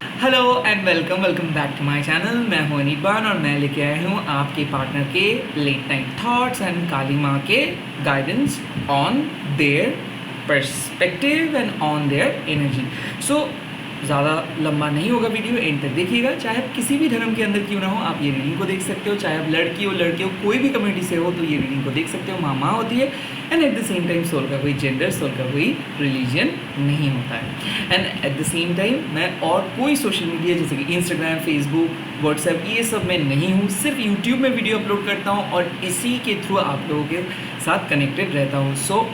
Hello and welcome back to my channel. मैं हूं अनिबान और मैं लेके आया हूं आपके पार्टनर के late night thoughts and Kali Maa के guidance on their perspective and on their energy. So ज़्यादा लंबा नहीं होगा वीडियो, एंड तक देखिएगा। चाहे आप किसी भी धर्म के अंदर क्यों ना हो, आप ये रीडिंग को देख सकते हो। चाहे आप लड़की हो लड़के हो, कोई भी कम्युनिटी से हो, तो ये रीडिंग को देख सकते हो। माँ होती है and at the same time soul का कोई जेंडर, सोल का कोई रिलीजन नहीं होता है। And at the same time मैं और कोई सोशल मीडिया जैसे कि इंस्टाग्राम, फेसबुक, व्हाट्सएप, ये सब मैं नहीं हूँ। सिर्फ यूट्यूब में वीडियो अपलोड करता हूँ और इसी के थ्रू आप लोगों के साथ कनेक्टेड रहता हूँ। सो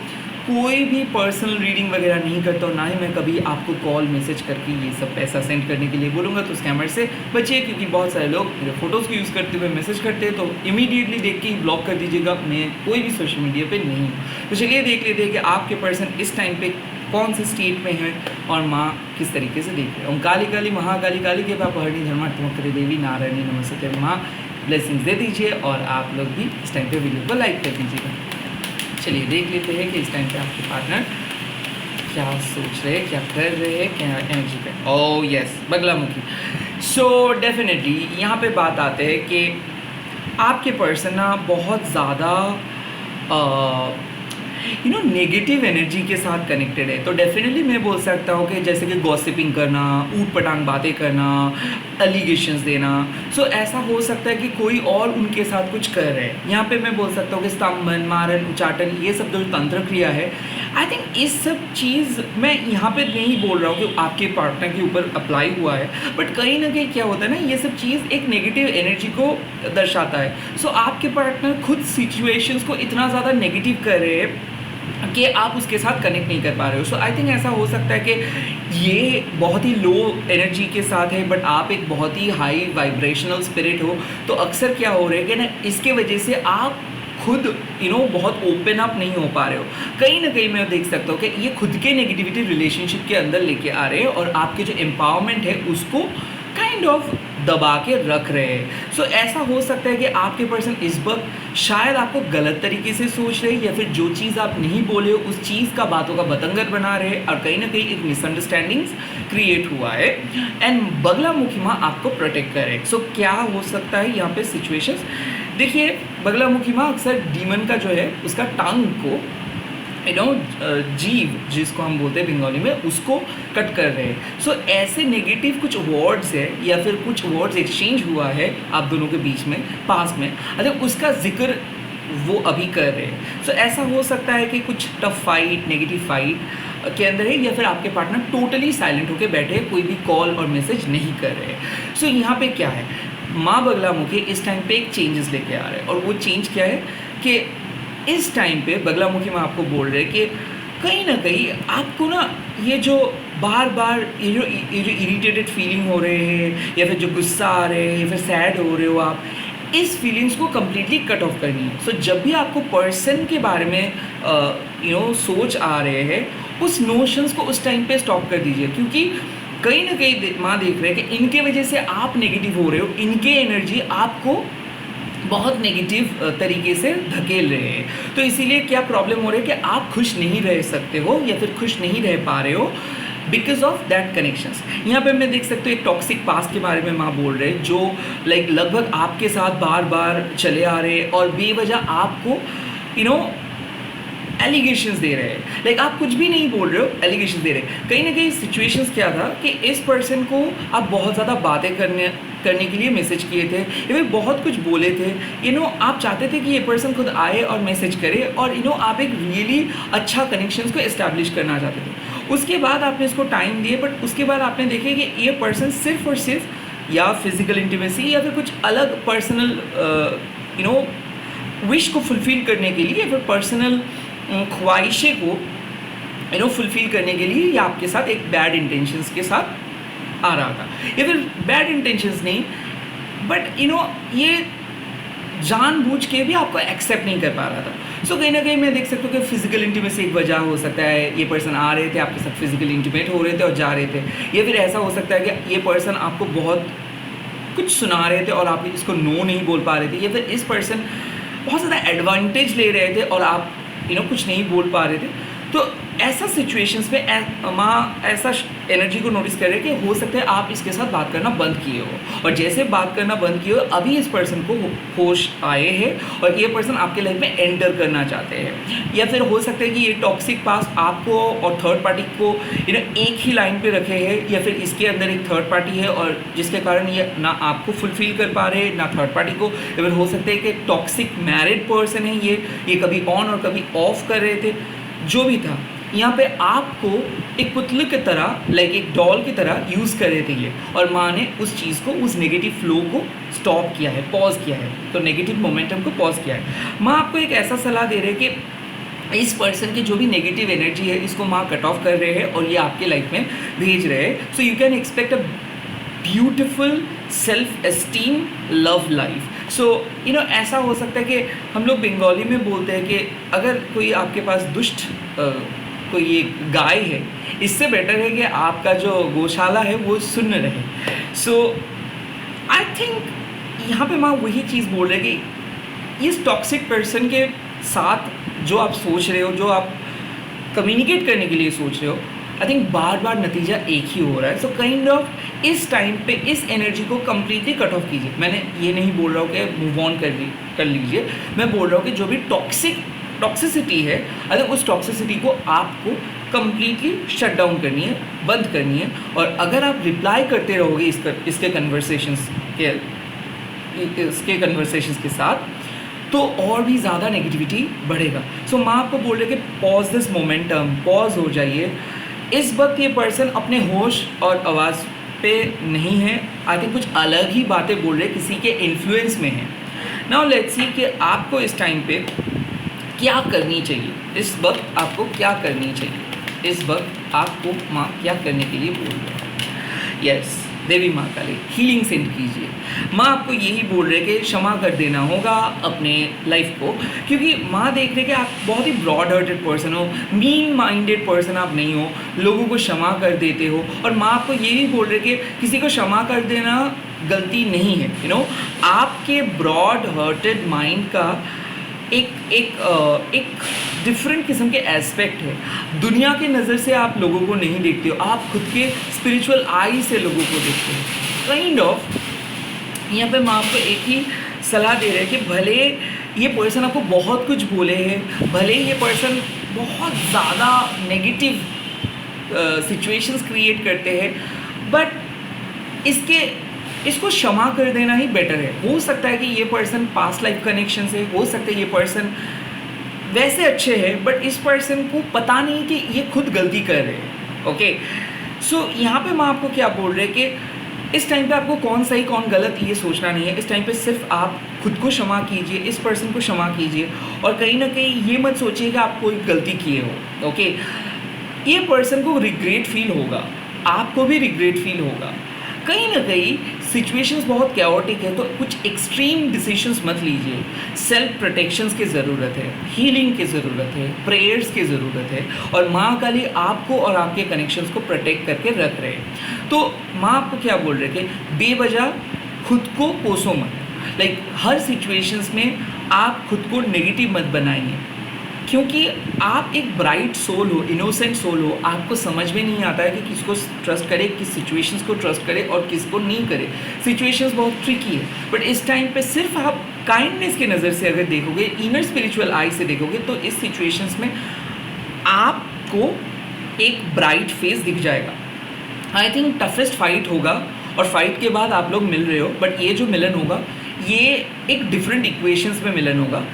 कोई भी पर्सनल रीडिंग वगैरह नहीं करता हूँ, ना ही मैं कभी आपको कॉल मैसेज करके ये सब पैसा सेंड करने के लिए बोलूँगा। तो स्कैमर से बचिए, क्योंकि बहुत सारे लोग मेरे फोटोज़ को यूज़ करते हुए मैसेज करते हैं, तो इमीडिएटली देख के ही ब्लॉक कर दीजिएगा। मैं कोई भी सोशल मीडिया पे नहीं हूँ। तो चलिए देख लेते हैं कि आपके पर्सन इस टाइम पे कौन से स्टेट में है और माँ किस तरीके से देख रहे हैं। काली काली महाकाली काली के पापहरणी धर्मात्मक देवी नारायणी नमस्ते माँ, ब्लेसिंग्स दे दीजिए और आप लोग भी इस टाइम पे वीडियो को लाइक कर दीजिएगा। चलिए देख लेते हैं कि इस टाइम पे आपके पार्टनर क्या सोच रहे हैं, क्या कर रहे हैं, क्या एनर्जी पे। Oh yes, Baglamukhi. So definitely यहाँ पे बात आते हैं कि आपके पर्सन ना बहुत ज़्यादा नेगेटिव एनर्जी के साथ कनेक्टेड है। तो डेफिनेटली मैं बोल सकता हूँ कि जैसे कि गॉसिपिंग करना, ऊट पटांग बातें करना, एलिगेशंस देना। सो ऐसा हो सकता है कि कोई और उनके साथ कुछ कर रहे हैं। यहाँ पे मैं बोल सकता हूँ कि स्तंभन, मारन, उच्चाटन, ये सब जो तंत्र क्रिया है, आई थिंक इस सब चीज़ मैं यहाँ पे नहीं बोल रहा हूँ कि आपके पार्टनर के ऊपर अप्लाई हुआ है, बट कहीं ना कहीं क्या होता है ना, ये सब चीज़ एक नेगेटिव एनर्जी को दर्शाता है। सो आपके पार्टनर खुद सिचुएशंस को इतना ज़्यादा नेगेटिव कर रहे हैं कि आप उसके साथ कनेक्ट नहीं कर पा रहे हो। सो आई थिंक ऐसा हो सकता है कि ये बहुत ही लो एनर्जी के साथ है, बट आप एक बहुत ही हाई वाइब्रेशनल स्पिरिट हो। तो अक्सर क्या हो रहा है कि ना, इसके वजह से आप खुद बहुत ओपन अप नहीं हो पा रहे हो। कहीं ना कहीं मैं देख सकता हूँ कि ये खुद के नेगेटिविटी रिलेशनशिप के अंदर लेके आ रहे हैं और आपके जो एम्पावरमेंट है उसको काइंड ऑफ दबा के रख रहे हैं। सो ऐसा हो सकता है कि आपके पर्सन इस वक्त शायद आपको गलत तरीके से सोच रहे हैं, या फिर जो चीज़ आप नहीं बोले हो उस चीज़ का बातों का बतंगड़ बना रहे हैं और कहीं ना कहीं एक मिसअंडरस्टैंडिंग्स क्रिएट हुआ है। एंड बगलामुखी माँ आपको प्रोटेक्ट करे। सो क्या हो सकता है यहाँ पे सिचुएशंस, देखिए बगलामुखी माँ अक्सर डीमन का जो है उसका टांग को जीव जिसको हम बोलते हैं बंगाली में, उसको कट कर रहे हैं। सो ऐसे नेगेटिव कुछ वर्ड्स है या फिर कुछ वर्ड्स एक्सचेंज हुआ है आप दोनों के बीच में पास में, अच्छा उसका जिक्र वो अभी कर रहे हैं। सो ऐसा हो सकता है कि कुछ टफ फाइट, नेगेटिव फाइट के अंदर है, या फिर आपके पार्टनर टोटली साइलेंट होकर बैठे, कोई भी कॉल और मैसेज नहीं कर रहे हैं। सो यहाँ पे क्या है, माँ बगलामुखी इस टाइम पे एक चेंजेस लेके आ रहे हैं, और वो चेंज क्या है कि इस टाइम पे बगलामुखी में आपको बोल रहे हैं कि कहीं ना कहीं आपको ना ये जो बार बार ये जो इरिटेटेड फीलिंग हो रहे हैं, या फिर जो गुस्सा आ रहे हैं, या फिर सैड हो रहे हो आप, इस फीलिंग्स को कम्प्लीटली कट ऑफ करनी है। सो जब भी आपको पर्सन के बारे में सोच आ रहे हैं, उस नोशंस को उस टाइम पे स्टॉप कर दीजिए, क्योंकि कहीं ना कहीं माँ देख रहे हैं कि इनके वजह से आप नेगेटिव हो रहे हो, इनके एनर्जी आपको बहुत नेगेटिव तरीके से धकेल रहे हैं। तो इसीलिए क्या प्रॉब्लम हो रही है कि आप खुश नहीं रह सकते हो, या फिर खुश नहीं रह पा रहे हो बिकॉज ऑफ दैट कनेक्शंस। यहाँ पे मैं देख सकते हो एक टॉक्सिक पास्ट के बारे में माँ बोल रहे हैं, जो लगभग आपके साथ बार बार चले आ रहे हैं और बेवजह आपको एलिगेशंस दे रहे हैं। आप कुछ भी नहीं बोल रहे हो, एलिगेशंस दे रहे हैं। कहीं ना कहीं सिचुएशंस क्या था कि इस पर्सन को आप बहुत ज़्यादा बातें करने के लिए मैसेज किए थे, या फिर बहुत कुछ बोले थे। आप चाहते थे कि ये पर्सन खुद आए और मैसेज करे, और आप एक रियली अच्छा कनेक्शंस को इस्टेब्लिश करना चाहते थे। उसके बाद आपने इसको टाइम दिए, बट उसके बाद आपने देखे कि ये पर्सन सिर्फ और सिर्फ या फिजिकल इंटीमेसी या फिर कुछ अलग पर्सनल विश को फुलफिल करने के लिए, या फिर पर्सनल ख्वाहिशें को फुलफिल करने के लिए, या आपके साथ एक बैड इंटेंशंस के साथ आ रहा था, या फिर बैड इंटेंशंस नहीं, बट ये जानबूझ के भी आपको एक्सेप्ट नहीं कर पा रहा था। सो कहीं ना कहीं मैं देख सकता हूँ कि फिजिकल इंटीमेसी एक वजह हो सकता है। ये पर्सन आ रहे थे आपके साथ, फिजिकल इंटीमेट हो रहे थे और जा रहे थे, या फिर ऐसा हो सकता है कि ये पर्सन आपको बहुत कुछ सुना रहे थे और आप इसको नो नहीं बोल पा रहे थे, या फिर इस पर्सन बहुत ज़्यादा एडवांटेज ले रहे थे और आप कुछ नहीं बोल पा रहे थे। तो ऐसा सिचुएशंस में माँ ऐसा एनर्जी को नोटिस कर रहे हैं कि हो सकता है आप इसके साथ बात करना बंद किए हो, और जैसे बात करना बंद किए हो अभी इस पर्सन को होश आए हैं और ये पर्सन आपके लाइफ में एंटर करना चाहते हैं। या फिर हो सकता है कि ये टॉक्सिक पास्ट आपको और थर्ड पार्टी को एक ही लाइन पे रखे हैं, या फिर इसके अंदर एक थर्ड पार्टी है और जिसके कारण ये ना आपको फुलफिल कर पा रहे हैं ना थर्ड पार्टी को। या फिर हो सकता है कि टॉक्सिक मैरिड पर्सन है, ये कभी ऑन और कभी ऑफ कर रहे थे। जो भी था यहाँ पे आपको एक पुतले की तरह, लाइक एक डॉल की तरह यूज़ कर रहे थे ये, और माँ ने उस चीज़ को, उस नेगेटिव फ्लो को स्टॉप किया है, पॉज किया है, तो नेगेटिव मोमेंटम को पॉज किया है। माँ आपको एक ऐसा सलाह दे रहे हैं कि इस पर्सन की जो भी नेगेटिव एनर्जी है इसको माँ कट ऑफ कर रहे हैं और ये आपके लाइफ में भेज रहे हैं। So you can expect a beautiful self esteem love life. So ऐसा हो सकता है कि हम लोग बंगाली में बोलते हैं कि अगर कोई आपके पास दुष्ट कोई एक गाय है, इससे बेटर है कि आपका जो गौशाला है वो सुन्न रहे। सो आई थिंक यहाँ पे माँ वही चीज़ बोल रहे हैं कि इस टॉक्सिक पर्सन के साथ जो आप सोच रहे हो, जो आप कम्युनिकेट करने के लिए सोच रहे हो, आई थिंक बार बार नतीजा एक ही हो रहा है। सो काइंड ऑफ इस टाइम पे इस एनर्जी को कम्प्लीटली कट ऑफ कीजिए। मैंने ये नहीं बोल रहा हूँ कि मूव ऑन कर लीजिए, मैं बोल रहा हूँ कि जो भी टॉक्सिसिटी है, अगर उस टॉक्सिसिटी को आपको कम्प्लीटली शट डाउन करनी है, बंद करनी है। और अगर आप रिप्लाई करते रहोगे इसके कन्वर्सेशंस के साथ, तो और भी ज़्यादा नेगेटिविटी बढ़ेगा। सो माँ आपको बोल रहे कि पॉज दिस मोमेंटम, पॉज हो जाइए। इस वक्त ये पर्सन अपने होश और आवाज़ पे नहीं है, आई थिंक कुछ अलग ही बातें बोल रहे, किसी के इन्फ्लुएंस में है। नाउ लेट्स सी कि आपको इस टाइम पे क्या करनी चाहिए, इस वक्त आपको क्या करनी चाहिए, इस वक्त आपको माँ क्या करने के लिए बोल रहे हैं। यस, देवी माँ काली हीलिंग सेंड कीजिए। माँ आपको यही बोल रहे कि क्षमा कर देना होगा अपने लाइफ को, क्योंकि माँ देख रहे कि आप बहुत ही ब्रॉड हार्टेड पर्सन हो, मीन माइंडेड पर्सन आप नहीं हो, लोगों को क्षमा कर देते हो। और माँ आपको यही बोल रहे कि किसी को क्षमा कर देना गलती नहीं है। आपके ब्रॉड हार्टेड माइंड का एक डिफरेंट किस्म के एस्पेक्ट है। दुनिया की नज़र से आप लोगों को नहीं देखते हो, आप खुद के स्पिरिचुअल आई से लोगों को देखते हो। काइंड ऑफ यहाँ पे मैं आपको एक ही सलाह दे रहे हैं कि भले ये पर्सन आपको बहुत कुछ बोले हैं, भले ये पर्सन बहुत ज़्यादा नेगेटिव सिचुएशंस क्रिएट करते हैं, बट इसको क्षमा कर देना ही बेटर है। हो सकता है कि ये पर्सन पास्ट लाइफ कनेक्शन से, हो सकता है ये पर्सन वैसे अच्छे हैं, बट इस पर्सन को पता नहीं कि ये खुद गलती कर रहे हैं। ओके, सो यहाँ पे मैं आपको क्या बोल रहे हैं कि इस टाइम पे आपको कौन सही कौन गलत ये सोचना नहीं है। इस टाइम पे सिर्फ आप खुद को क्षमा कीजिए, इस पर्सन को क्षमा कीजिए, और कहीं ना कहीं ये मत सोचिए कि आप कोई गलती किए हो। ओके, ये पर्सन को रिग्रेट फील होगा, आपको भी रिग्रेट फील होगा। कहीं ना कहीं सिचुएशंस बहुत कैओटिक है, तो कुछ एक्सट्रीम डिसीजंस मत लीजिए। सेल्फ प्रोटेक्शंस की ज़रूरत है, हीलिंग की ज़रूरत है, प्रेयर्स की ज़रूरत है, और माँ काली आपको और आपके कनेक्शंस को प्रोटेक्ट करके रख रहे हैं। तो माँ आपको क्या बोल रहे कि बेवजह खुद को कोसो मत। लाइक हर सिचुएशंस में आप खुद को नेगेटिव मत बनाइए, क्योंकि आप एक ब्राइट सोल हो, इनोसेंट सोल हो। आपको समझ में नहीं आता है कि किसको ट्रस्ट करे, किस सिचुएशंस को ट्रस्ट करे और किसको नहीं करे। सिचुएशंस बहुत ट्रिकी है, बट इस टाइम पे सिर्फ आप काइंडनेस की नज़र से अगर देखोगे, इनर स्पिरिचुअल आई से देखोगे, तो इस सिचुएशंस में आपको एक ब्राइट फेस दिख जाएगा। आई थिंक टफेस्ट फाइट होगा, और फाइट के बाद आप लोग मिल रहे हो, बट ये जो मिलन होगा ये एक डिफरेंट इक्वेशंस में मिलन होगा।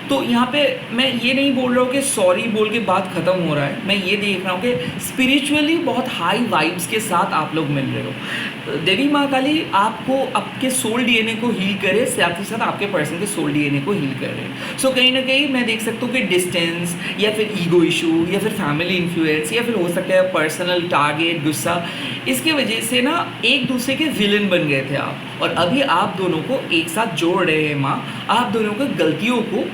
तो यहाँ पे मैं ये नहीं बोल रहा हूँ कि सॉरी बोल के बात ख़त्म हो रहा है, मैं ये देख रहा हूँ कि स्पिरिचुअली बहुत हाई वाइब्स के साथ आप लोग मिल रहे हो। देवी माँ काली आपको आपके सोल डीएनए को हील करे, साथ ही साथ आपके पर्सन के सोल डीएनए को हील कर रहे हैं। सो कहीं ना कहीं मैं देख सकता हूँ कि डिस्टेंस या फिर ईगो इशू या फिर फैमिली इन्फ्लुएंस या फिर हो सकता है पर्सनल टारगेट, गुस्सा, इसके वजह से ना एक दूसरे के विलन बन गए थे आप, और अभी आप दोनों को एक साथ जोड़ रहे हैं माँ, आप दोनों की गलतियों को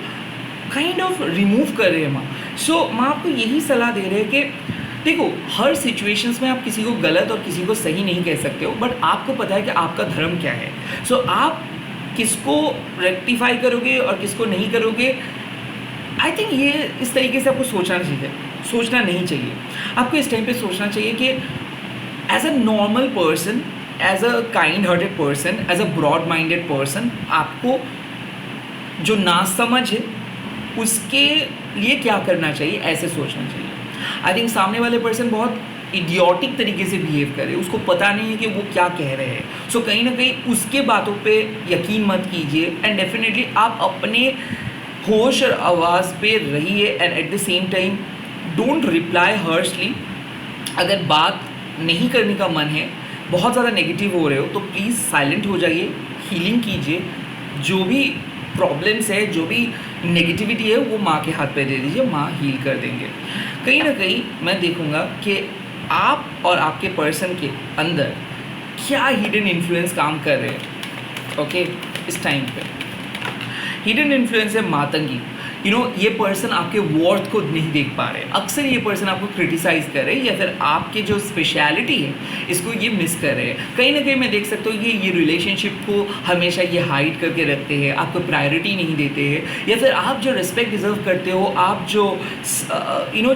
काइंड ऑफ रिमूव कर रहे हैं माँ। सो माँ आपको यही सलाह दे रहे हैं कि देखो, हर सिचुएशंस में आप किसी को गलत और किसी को सही नहीं कह सकते हो, बट आपको पता है कि आपका धर्म क्या है। सो आप किसको रेक्टिफाई करोगे और किसको नहीं करोगे, आई थिंक ये इस तरीके से आपको सोचना चाहिए। सोचना नहीं चाहिए। आपको इस टाइम पे सोचना चाहिए कि as a normal person, as a kind hearted person, as a broad minded person, आपको जो नासमझ है उसके लिए क्या करना चाहिए, ऐसे सोचना चाहिए। आई थिंक सामने वाले पर्सन बहुत इडियोटिक तरीके से बिहेव करे, उसको पता नहीं है कि वो क्या कह रहे हैं। सो कहीं ना कहीं उसके बातों पे यकीन मत कीजिए, एंड डेफिनेटली आप अपने होश और आवाज़ पे रहिए, and at the same time don't reply harshly. अगर बात नहीं करने का मन है, बहुत ज़्यादा नेगेटिव हो रहे हो, तो प्लीज़ साइलेंट हो जाइए, हीलिंग कीजिए। जो भी प्रॉब्लम्स है, जो भी नेगेटिविटी है, वो माँ के हाथ पे दे दीजिए, माँ हील कर देंगे। कहीं ना कहीं मैं देखूँगा कि आप और आपके पर्सन के अंदर क्या हिडन इन्फ्लुएंस काम कर रहे हैं। ओके, इस टाइम पे हिडन इन्फ्लुएंस है मातंगी। ये पर्सन आपके वर्थ को नहीं देख पा रहे। अक्सर ये पर्सन आपको क्रिटिसाइज़ कर रहे हैं, या फिर आपके जो स्पेशलिटी है इसको ये मिस कर रहे हैं। कहीं ना कहीं मैं देख सकता हूँ ये रिलेशनशिप को हमेशा ये हाइड करके रखते हैं, आपको प्रायोरिटी नहीं देते हैं, या फिर आप जो रिस्पेक्ट डिज़र्व करते हो, आप जो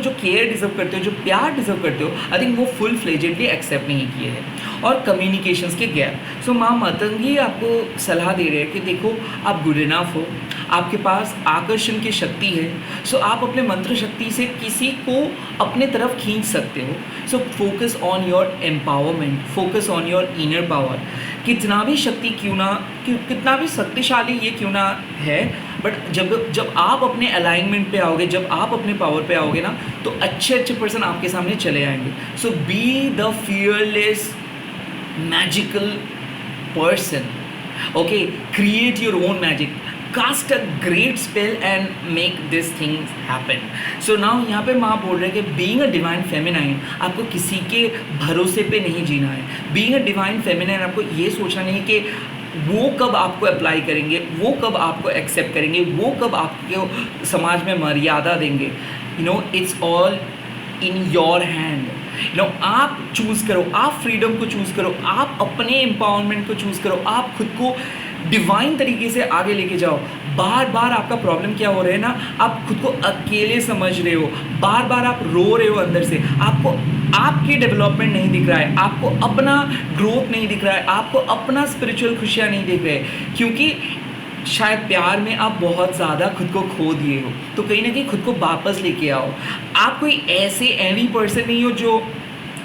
जो केयर डिज़र्व करते हो, जो प्यार डिज़र्व करते हो, आई थिंक वो फुल फ्लेजेडली एक्सेप्ट नहीं किए हैं। और कम्युनिकेशंस के गैप। सो माँ मातंगी आपको सलाह दे रहे हैं कि देखो, आप गुड इनफ हो, आपके पास आकर्षण की शक्ति है। सो आप अपने मंत्र शक्ति से किसी को अपने तरफ खींच सकते हो। So focus on your empowerment, focus on your inner power. कितना भी शक्ति क्यों ना, कितना भी शक्तिशाली ये क्यों ना है, बट जब आप अपने अलाइनमेंट पे आओगे, जब आप अपने पावर पे आओगे ना, तो अच्छे पर्सन आपके सामने चले आएंगे। So be the fearless magical person. Okay, create your own magic, cast a great spell and make these things happen. So now यहाँ पे माँ बोल रहे हैं कि being a divine feminine, आपको किसी के भरोसे पे नहीं जीना है। being a divine feminine, आपको ये सोचना नहीं कि वो कब आपको अप्लाई करेंगे, वो कब आपको एक्सेप्ट करेंगे, वो कब आपको समाज में मर्यादा देंगे। It's all in your hand. आप चूज़ करो, आप फ्रीडम को चूज़ करो, आप अपने एम्पावरमेंट को चूज़ करो, आप खुद को डिवाइन तरीके से आगे लेके जाओ। बार बार आपका प्रॉब्लम क्या हो रहा है ना, आप खुद को अकेले समझ रहे हो, बार बार आप रो रहे हो अंदर से, आपको आपकी डेवलपमेंट नहीं दिख रहा है, आपको अपना ग्रोथ नहीं दिख रहा है, आपको अपना स्पिरिचुअल खुशियाँ नहीं दिख रहे, क्योंकि शायद प्यार में आप बहुत ज़्यादा खुद को खो दिए हो। तो कहीं ना कहीं खुद को वापस लेके आओ। आप कोई ऐसे एवी पर्सन नहीं हो जो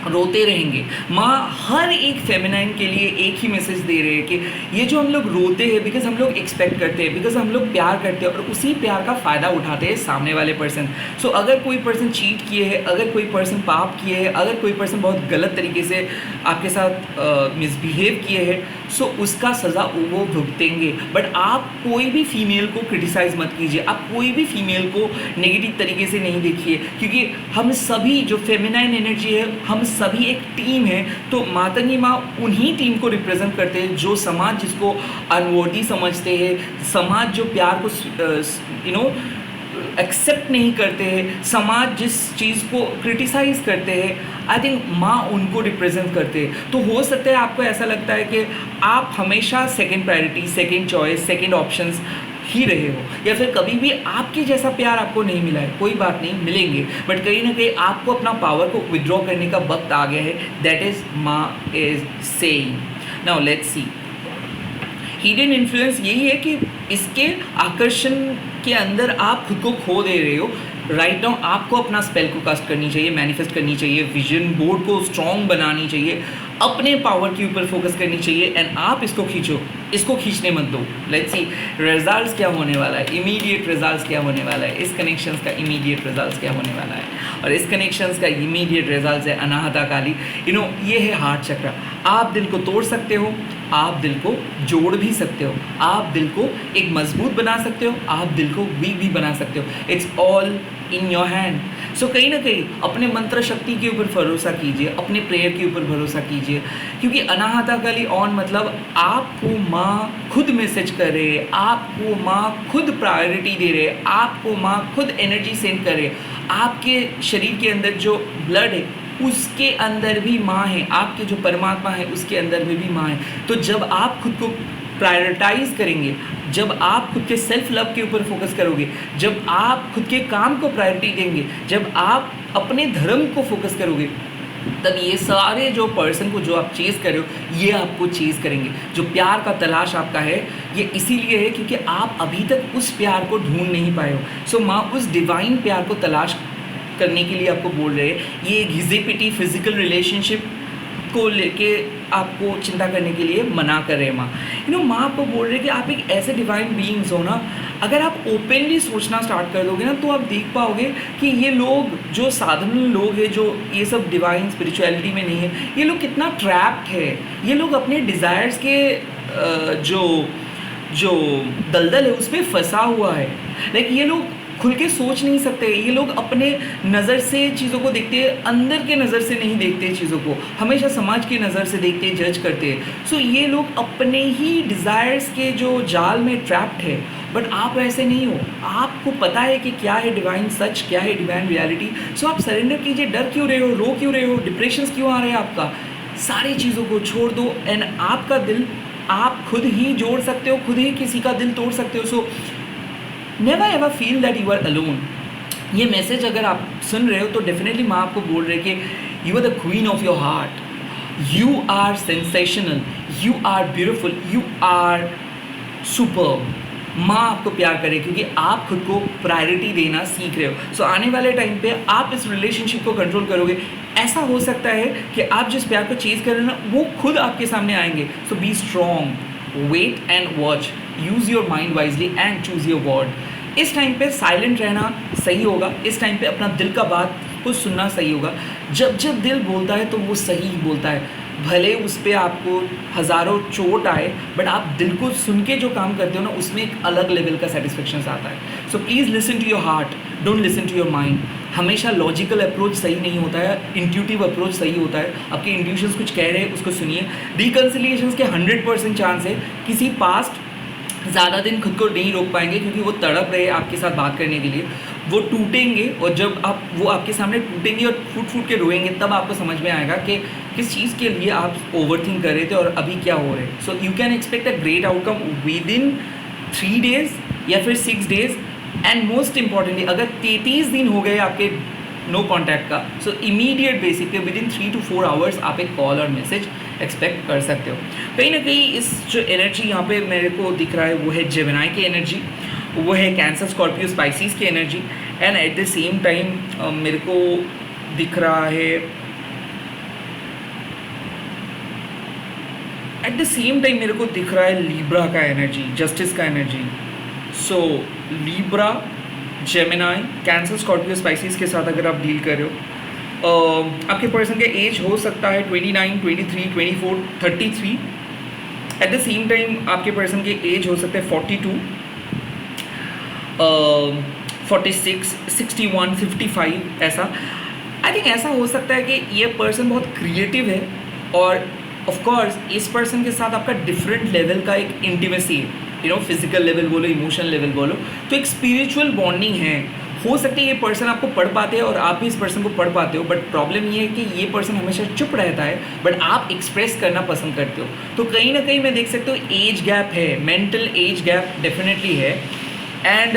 रोते रहेंगे। माँ हर एक फेमिनाइन के लिए एक ही मैसेज दे रहे हैं कि ये जो हम लोग रोते हैं, बिकॉज हम लोग एक्सपेक्ट करते हैं, बिकॉज हम लोग प्यार करते हैं, और उसी प्यार का फ़ायदा उठाते हैं सामने वाले पर्सन। सो अगर कोई पर्सन चीट किए है, अगर कोई पर्सन पाप किए है, अगर कोई पर्सन बहुत गलत तरीके से आपके साथ मिसबिहेव किए है, सो उसका सज़ा वो भुगतेंगे। बट आप कोई भी फीमेल को क्रिटिसाइज़ मत कीजिए, आप कोई भी फीमेल को नेगेटिव तरीके से नहीं देखिए, क्योंकि हम सभी जो फेमिनाइन एनर्जी है, हम सभी एक टीम है। तो मातंगी माँ उन्हीं टीम को रिप्रेजेंट करते हैं जो समाज जिसको अनवर्दी समझते हैं, समाज जो प्यार को एक्सेप्ट नहीं करते हैं, समाज जिस चीज़ को क्रिटिसाइज़ करते हैं, आई थिंक माँ उनको रिप्रेजेंट करते हैं। तो हो सकता है आपको ऐसा लगता है कि आप हमेशा second priority, second choice, second options ही रहे हो, या फिर कभी भी आपके जैसा प्यार आपको नहीं मिला है। कोई बात नहीं, मिलेंगे, बट कहीं ना कहीं आपको अपना पावर को विड्रॉ करने का वक्त आ गया है। दैट इज़ माँ is saying. Now let's see, hidden influence यही है कि इसके आकर्षण के अंदर आप खुद को खो दे रहे हो। राइट नाउ आपको अपना स्पेल को कास्ट करनी चाहिए, मैनिफेस्ट करनी चाहिए, विजन बोर्ड को स्ट्रॉन्ग बनानी चाहिए, अपने पावर के ऊपर फोकस करनी चाहिए, एंड आप इसको खींचो, इसको खींचने मत दो। लेट्स सी रिजल्ट्स क्या होने वाला है, इमीडिएट रिजल्ट्स क्या होने वाला है, इस कनेक्शंस का इमीडिएट रिजल्ट्स क्या होने वाला है। और इस कनेक्शंस का इमीडिएट रिजल्ट्स है अनाहता काली। ये है हार्ट चक्र। आप दिल को तोड़ सकते हो, आप दिल को जोड़ भी सकते हो, आप दिल को एक मजबूत बना सकते हो, आप दिल को वीक भी बना सकते हो। It's all in your hand. So कहीं ना कहीं अपने मंत्र शक्ति के ऊपर भरोसा कीजिए, अपने प्रेयर के ऊपर भरोसा कीजिए, क्योंकि अनाहता काली ऑन मतलब आपको माँ खुद मैसेज कर रहे हैं, आपको माँ खुद प्रायोरिटी दे रहे हैं, आपको माँ खुद एनर्जी सेंड कर रहे हैं। आपके शरीर के अंदर जो ब्लड है उसके अंदर भी माँ है, आपके जो परमात्मा है उसके अंदर में भी माँ है। तो जब आप खुद को प्रायोरिटाइज करेंगे, जब आप खुद के सेल्फ लव के ऊपर फोकस करोगे, जब आप खुद के काम को प्रायोरिटी देंगे, जब आप अपने धर्म को फोकस करोगे, तब ये सारे जो पर्सन को जो आप चेज़ कर रहे हो ये आपको चेज़ करेंगे। जो प्यार का तलाश आपका है ये इसीलिए है क्योंकि आप अभी तक उस प्यार को ढूंढ नहीं पाए हो। सो माँ उस डिवाइन प्यार को तलाश करने के लिए आपको बोल रहे हैं। ये घिसे पिटी फिजिकल रिलेशनशिप को लेके आपको चिंता करने के लिए मना कर रहे हैं माँ। माँ आपको बोल रहे हैं कि आप एक ऐसे डिवाइन बीइंग्स हो ना, अगर आप ओपनली सोचना स्टार्ट कर दोगे ना तो आप देख पाओगे कि ये लोग जो साधारण लोग हैं, जो ये सब डिवाइन स्पिरिचुअलिटी में नहीं है, ये लोग कितना ट्रैप्ड है। ये लोग अपने डिज़ायर्स के जो दलदल है उसमें फंसा हुआ है। लाइक ये लोग खुल के सोच नहीं सकते। ये लोग अपने नज़र से चीज़ों को देखते हैं, अंदर के नज़र से नहीं देखते चीज़ों को, हमेशा समाज की नज़र से देखते, जज करते हैं। सो ये लोग अपने ही डिज़ायर्स के जो जाल में ट्रैप्ड है। बट आप ऐसे नहीं हो, आपको पता है कि क्या है डिवाइन सच, क्या है डिवाइन रियलिटी। सो आप सरेंडर कीजिए। डर क्यों रहे हो, रो क्यों रहे हो, डिप्रेशन क्यों आ रहे हैं आपका, सारी चीज़ों को छोड़ दो। एंड आपका दिल आप खुद ही जोड़ सकते हो, खुद ही किसी का दिल तोड़ सकते हो। So never ever feel that you are alone. ये मैसेज अगर आप सुन रहे हो तो डेफिनेटली माँ आपको बोल रहे कि you are the queen of your heart, you are sensational, you are beautiful, you are superb. माँ आपको प्यार करे क्योंकि आप खुद को प्रायोरिटी देना सीख रहे हो। सो आने वाले टाइम पे आप इस रिलेशनशिप को कंट्रोल करोगे। ऐसा हो सकता है कि आप जिस प्यार को चेज़ कर रहे हो ना वो खुद आपके सामने आएंगे। So be strong, wait and watch, use your mind wisely and choose your word. इस टाइम पे साइलेंट रहना सही होगा। इस टाइम पे अपना दिल का बात को सुनना सही होगा। जब जब दिल बोलता है तो वो सही ही बोलता है। भले उस पर आपको हज़ारों चोट आए, बट आप दिल को सुन के जो काम करते हो ना उसमें एक अलग लेवल का सेटिस्फेक्शन आता है। So please listen to your heart, don't listen to your mind. हमेशा लॉजिकल अप्रोच सही नहीं होता है, इंट्यूटिव अप्रोच सही होता है। आपके इंट्यूशंस कुछ कह रहे हैं उसको सुनिए। रिकन्सिलिएशंस के 100% चांस है। किसी पास्ट ज़्यादा दिन खुद को नहीं रोक पाएंगे क्योंकि वो तड़प रहे आपके साथ बात करने के लिए। वो टूटेंगे और जब वो आपके सामने टूटेंगे और फूट फूट के रोएंगे तब आपको समझ में आएगा कि किस चीज़ के लिए आप ओवरथिंक कर रहे थे और अभी क्या हो रहा है। सो you can expect a great outcome with in 3 days या फिर 6 days। एंड मोस्ट इम्पॉर्टेंटली अगर 33 दिन हो गए आपके नो कॉन्टैक्ट का, सो इमीडिएट बेसिक पे विद इन 3 to 4 hours आप एक कॉल और मैसेज एक्सपेक्ट कर सकते हो। कहीं ना कहीं इस जो एनर्जी यहाँ पे मेरे को दिख रहा है वो है जेमिनी की एनर्जी, वो है कैंसर, स्कॉर्पियो, स्पाइसिस की energy. And at the same time मेरे को दिख रहा है लिब्रा का एनर्जी, जस्टिस का energy. So Libra, Gemini, Cancer, Scorpio, Pisces के साथ अगर आप डील कर रहे हो, आपके पर्सन का एज हो सकता है 29, 23, 24, 33। एट द सेम टाइम आपके पर्सन के एज हो सकते हैं 42, 46, 61, 55। ऐसा आई थिंक ऐसा हो सकता है कि ये पर्सन बहुत क्रिएटिव है और ऑफ कोर्स इस पर्सन के साथ आपका डिफरेंट लेवल का एक इंटीमेसी है। फिजिकल लेवल बोलो, इमोशनल लेवल बोलो, तो एक स्पिरिचुअल बॉन्डिंग है। हो सकता है ये पर्सन आपको पढ़ पाते हैं और आप भी इस पर्सन को पढ़ पाते हो, बट प्रॉब्लम ये है कि ये पर्सन हमेशा चुप रहता है बट आप एक्सप्रेस करना पसंद करते हो। तो कहीं ना कहीं मैं देख सकता हूँ एज गैप है, मेंटल एज गैप डेफिनेटली है। एंड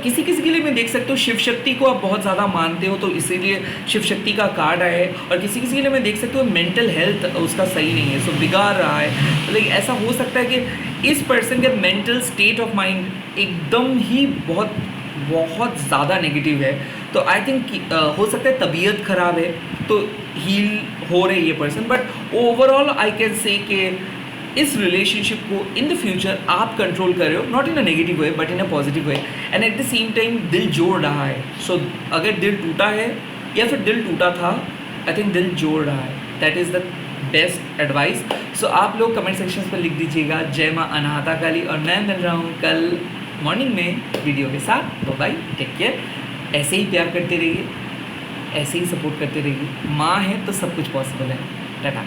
किसी किसी के लिए मैं देख सकता हूँ शिव शक्ति को आप बहुत ज़्यादा मानते हो तो इसीलिए शिव शक्ति का कार्ड आया है। और किसी किसी के लिए मैं देख सकता हूँ मेंटल हेल्थ उसका सही नहीं है, सो बिगाड़ रहा है। लेकिन ऐसा हो सकता है कि इस पर्सन का मेंटल स्टेट ऑफ माइंड एकदम ही बहुत ज़्यादा नेगेटिव है। तो आई थिंक हो सकता है तबीयत ख़राब है तो हील हो रहे ये person, but overall I can say कि इस रिलेशनशिप को इन द फ्यूचर आप कंट्रोल कर रहे हो, not in a negative way but in a positive way. And at the same time दिल जोड़ रहा है। सो अगर दिल टूटा है या फिर दिल टूटा था, आई थिंक दिल जोड़ रहा है। That is the best advice. So आप लोग कमेंट सेक्शन पर लिख दीजिएगा जय माँ अनाहता काली, और मैं मिल रहा हूँ कल मॉर्निंग में वीडियो के साथ। Bye, take care. ऐसे ही प्यार करते रहिए, ऐसे ही सपोर्ट करते रहिए। माँ है तो सब कुछ पॉसिबल है। टाटा।